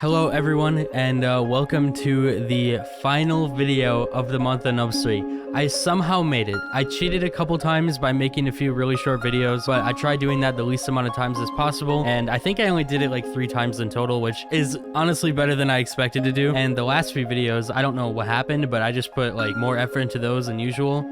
Hello everyone, and welcome to the final video of the month of Nubsry. I somehow made it. I cheated a couple times by making a few really short videos, but I tried doing that the least amount of times as possible, and I think I only did it like 3 times in total, which is honestly better than I expected to do. And the last few videos, I don't know what happened, but I just put like more effort into those than usual.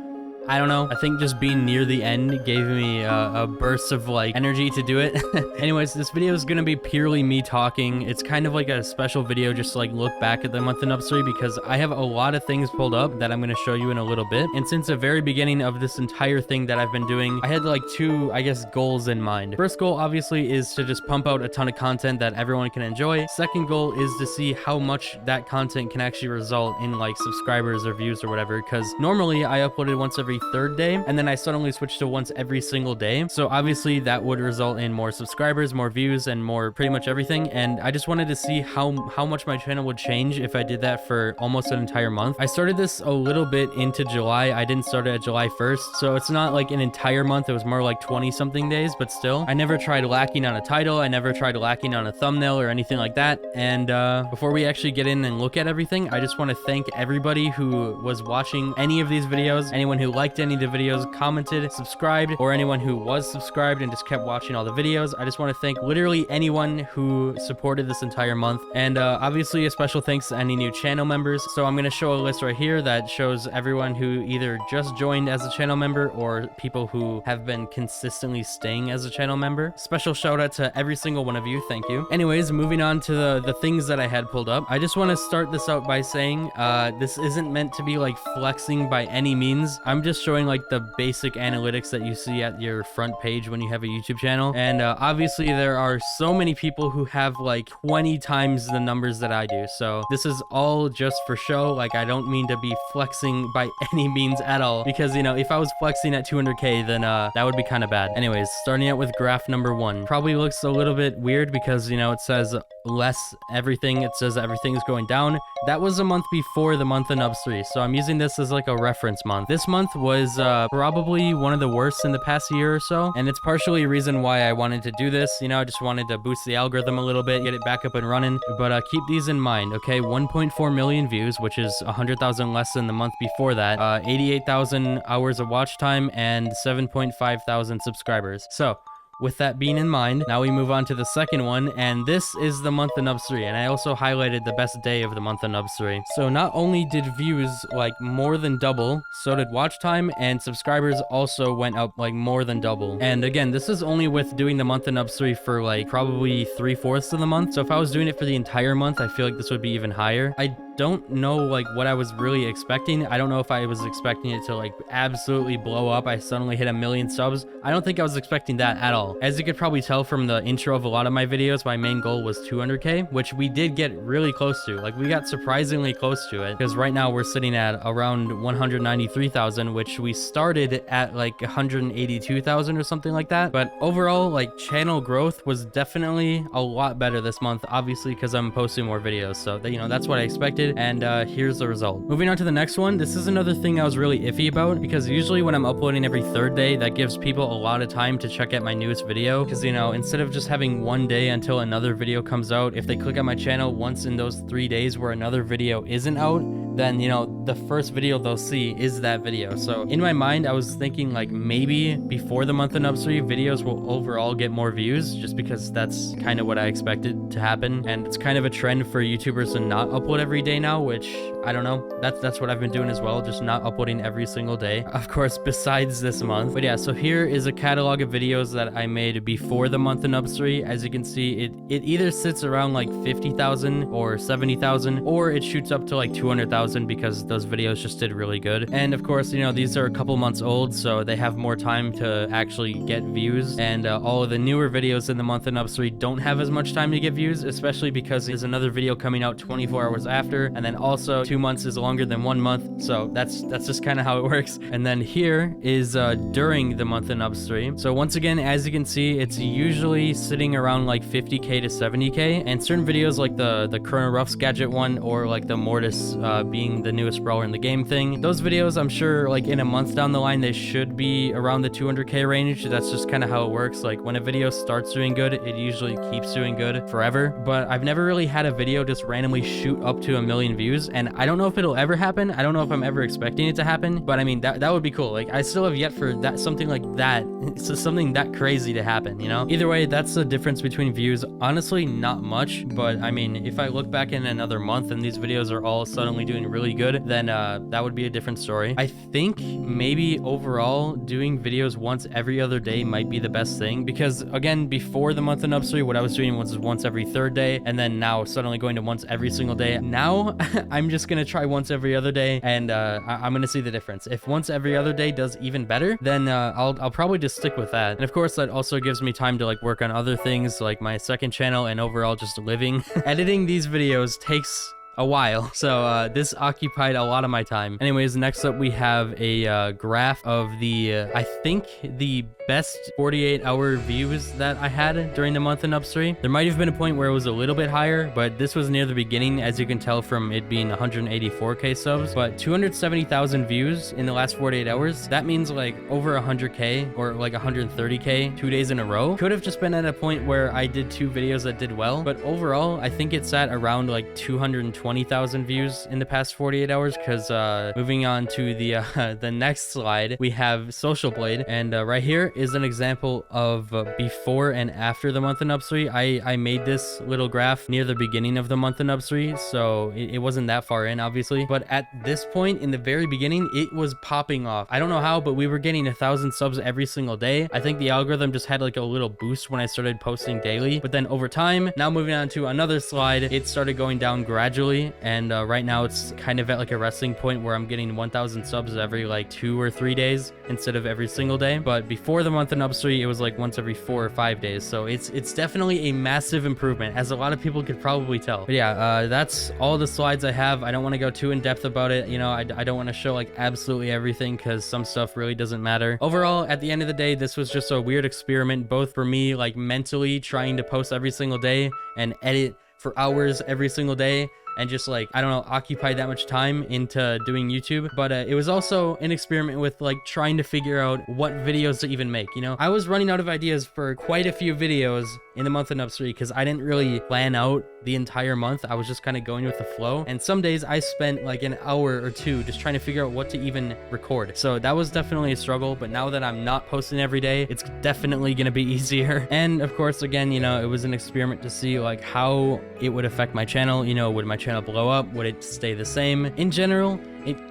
I don't know. I think just being near the end gave me a burst of like energy to do it. Anyways, this video is gonna be purely me talking. It's kind of like a special video just to like look back at the month of Nubsry because I have a lot of things pulled up that I'm gonna show you in a little bit. And since the very beginning of this entire thing that I've been doing, I had like 2, I guess, goals in mind. First goal obviously is to just pump out a ton of content that everyone can enjoy. Second goal is to see how much that content can actually result in like subscribers or views or whatever, because normally I uploaded once every 3rd day, and then I suddenly switched to once every single day. So obviously that would result in more subscribers, more views, and more pretty much everything. And I just wanted to see how much my channel would change if I did that for almost an entire month. I started this a little bit into July. I didn't start it at July 1st, so it's not like an entire month. It was more like 20 something days, but still, I never tried lacking on a title. I never tried lacking on a thumbnail or anything like that. And before we actually get in and look at everything, I just want to thank everybody who was watching any of these videos, anyone who liked any of the videos, commented, subscribed, or anyone who was subscribed and just kept watching all the videos. I just want to thank literally anyone who supported this entire month. And obviously a special thanks to any new channel members. So I'm going to show a list right here that shows everyone who either just joined as a channel member or people who have been consistently staying as a channel member. Special shout out to every single one of you. Thank you. Anyways, moving on to the things that I had pulled up. I just want to start this out by saying this isn't meant to be like flexing by any means. I'm just showing like the basic analytics that you see at your front page when you have a YouTube channel. And obviously there are so many people who have like 20 times the numbers that I do. So this is all just for show. Like, I don't mean to be flexing by any means at all, because, you know, if I was flexing at 200k, then that would be kind of bad. Anyways, starting out with graph number 1. Probably looks a little bit weird because, you know, it says less everything. It says everything's going down. That was a month before the month of Nubsry, so I'm using this as like a reference month. This month was probably one of the worst in the past year or so, and it's partially a reason why I wanted to do this. You know, I just wanted to boost the algorithm a little bit, get it back up and running. But keep these in mind, okay? 1.4 million views, which is 100,000 less than the month before that. 88,000 hours of watch time and 7.5 thousand subscribers. So with that being in mind, now we move on to the second one, and this is the month of Nubsry, and I also highlighted the best day of the month of Nubsry. So not only did views like more than double, so did watch time, and subscribers also went up like more than double. And again, this is only with doing the month of Nubsry for like probably 3/4 of the month. So if I was doing it for the entire month, I feel like this would be even higher. I don't know like what I was really expecting. I don't know if I was expecting it to like absolutely blow up. I suddenly hit 1 million subs. I don't think I was expecting that at all. As you could probably tell from the intro of a lot of my videos, my main goal was 200k, which we did get really close to. Like, we got surprisingly close to it, because right now we're sitting at around 193,000, which we started at like 182,000 or something like that. But overall, like, channel growth was definitely a lot better this month, obviously because I'm posting more videos. So that, you know, that's what I expected. And here's the result. Moving on to the next one. This is another thing I was really iffy about, because usually when I'm uploading every 3rd day, that gives people a lot of time to check out my newest video, because, you know, instead of just having 1 day until another video comes out, if they click on my channel once in those 3 days where another video isn't out, then, you know, the first video they'll see is that video. So in my mind, I was thinking like maybe before the month of Nubsry, videos will overall get more views, just because that's kind of what I expected to happen. And it's kind of a trend for YouTubers to not upload every day now, which I don't know. That's what I've been doing as well, just not uploading every single day, of course, besides this month. But yeah, so here is a catalog of videos that I made before the month of Nubsry. As you can see, it either sits around like 50,000 or 70,000, or it shoots up to like 200,000 because those videos just did really good. And of course, you know, these are a couple months old, so they have more time to actually get views. And all of the newer videos in the month of Nubsry don't have as much time to get views, especially because there's another video coming out 24 hours after, and then also 2 months is longer than 1 month. So that's just kind of how it works. And then here is during the month of Nubsry. So once again, as you can see, it's usually sitting around like 50k to 70k, and certain videos like the Chrono Ruffs gadget one, or like the Mortis being the newest brawler in the game thing. Those videos, I'm sure like in a month down the line, they should be around the 200k range. That's just kind of how it works. Like when a video starts doing good, it usually keeps doing good forever. But I've never really had a video just randomly shoot up to 1 million views, and I don't know if it'll ever happen. I don't know if I'm ever expecting it to happen, but I mean, that would be cool. Like I still have yet for that, something like that, so something that crazy to happen, you know? Either way, that's the difference between views. Honestly, not much, but I mean, if I look back in another month and these videos are all suddenly doing really good, then that would be a different story. I think maybe overall doing videos once every other day might be the best thing, because again, before the month in Upstream, what I was doing was once every third day, and then now suddenly going to once every single day. Now I'm just gonna try once every other day, and I'm gonna see the difference. If once every other day does even better, then I'll probably just stick with that. And of course, that also gives me time to like work on other things like my second channel and overall just living. Editing these videos takes a while, so this occupied a lot of my time. Anyways, next up we have a graph of the I think the best 48-hour views that I had during the month in Upstream. There might have been a point where it was a little bit higher, but this was near the beginning, as you can tell from it being 184k subs. But 270,000 views in the last 48 hours, that means like over 100k or like 130k 2 days in a row. Could have just been at a point where I did 2 videos that did well, but overall I think it sat around like 220,000 views in the past 48 hours. Because moving on to the next slide, we have Social Blade, and right here is an example of before and after the month in Upstream. I made this little graph near the beginning of the month in Upstream, so it wasn't that far in, obviously, but at this point in the very beginning, it was popping off. I don't know how, but we were getting 1,000 subs every single day. I think the algorithm just had like a little boost when I started posting daily, but then over time, now moving on to another slide, it started going down gradually, and right now it's kind of at like a wrestling point where I'm getting 1,000 subs every like 2 or 3 days instead of every single day. But before the month in Upstream, it was like once every 4 or 5 days, so it's definitely a massive improvement, as a lot of people could probably tell. But yeah, that's all the slides I have. I don't want to go too in depth about it, you know. I don't want to show like absolutely everything, because some stuff really doesn't matter. Overall, at the end of the day, this was just a weird experiment, both for me, like mentally trying to post every single day and edit for hours every single day, and just like, I don't know, occupy that much time into doing YouTube. But it was also an experiment with like trying to figure out what videos to even make, you know. I was running out of ideas for quite a few videos in the month in Upstream, because I didn't really plan out the entire month. I was just kind of going with the flow, and some days I spent like an hour or 2 just trying to figure out what to even record. So that was definitely a struggle, but now that I'm not posting every day, it's definitely gonna be easier. And of course, again, you know, it was an experiment to see like how it would affect my channel. You know, would my channel blow up? Would it stay the same? In general,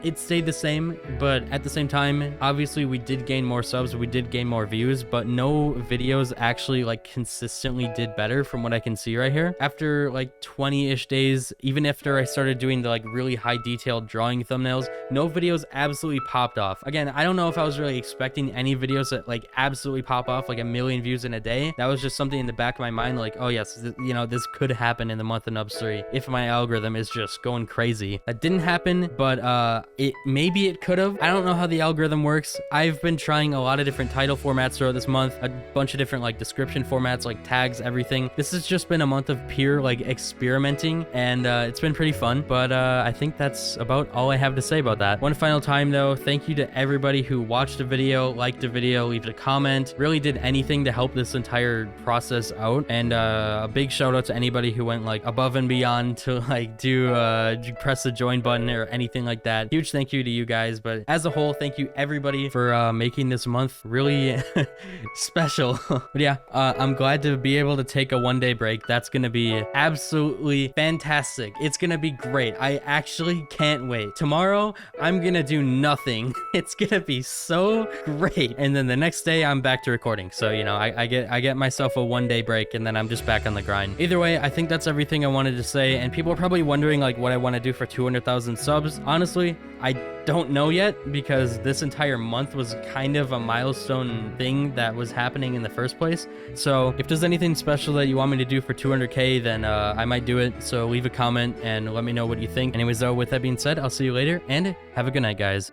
it stayed the same, but at the same time, obviously we did gain more subs, we did gain more views, but no videos actually like consistently did better from what I can see right here. After like 20-ish days, even after I started doing the like really high detailed drawing thumbnails, no videos absolutely popped off. Again, I don't know if I was really expecting any videos that like absolutely pop off like 1 million views in a day. That was just something in the back of my mind, like, oh yes, you know, this could happen in the month in Upstream if my algorithm is just going crazy. That didn't happen, but maybe it could have. I don't know how the algorithm works. I've been trying a lot of different title formats throughout this month, a bunch of different like description formats, like tags, everything. This has just been a month of pure like experimenting, and it's been pretty fun. But I think that's about all I have to say about that. One final time though, thank you to everybody who watched the video, liked the video, left a comment, really did anything to help this entire process out. And a big shout out to anybody who went like above and beyond to like do press the join button or anything like that. Huge thank you to you guys. But as a whole, thank you everybody for making this month really special. But yeah, I'm glad to be able to take a 1-day break. That's gonna be absolutely fantastic. It's gonna be great. I actually can't wait. Tomorrow I'm gonna do nothing. It's gonna be so great, and then the next day I'm back to recording. So you know, I get myself a 1-day break, and then I'm just back on the grind. Either way, I think that's everything I wanted to say, and people are probably wondering like what I want to do for 200,000 subs. Honestly, I don't know yet, because this entire month was kind of a milestone thing that was happening in the first place. So if there's anything special that you want me to do for 200k, then I might do it. So leave a comment and let me know what you think. Anyways though, with that being said, I'll see you later, and have a good night, guys.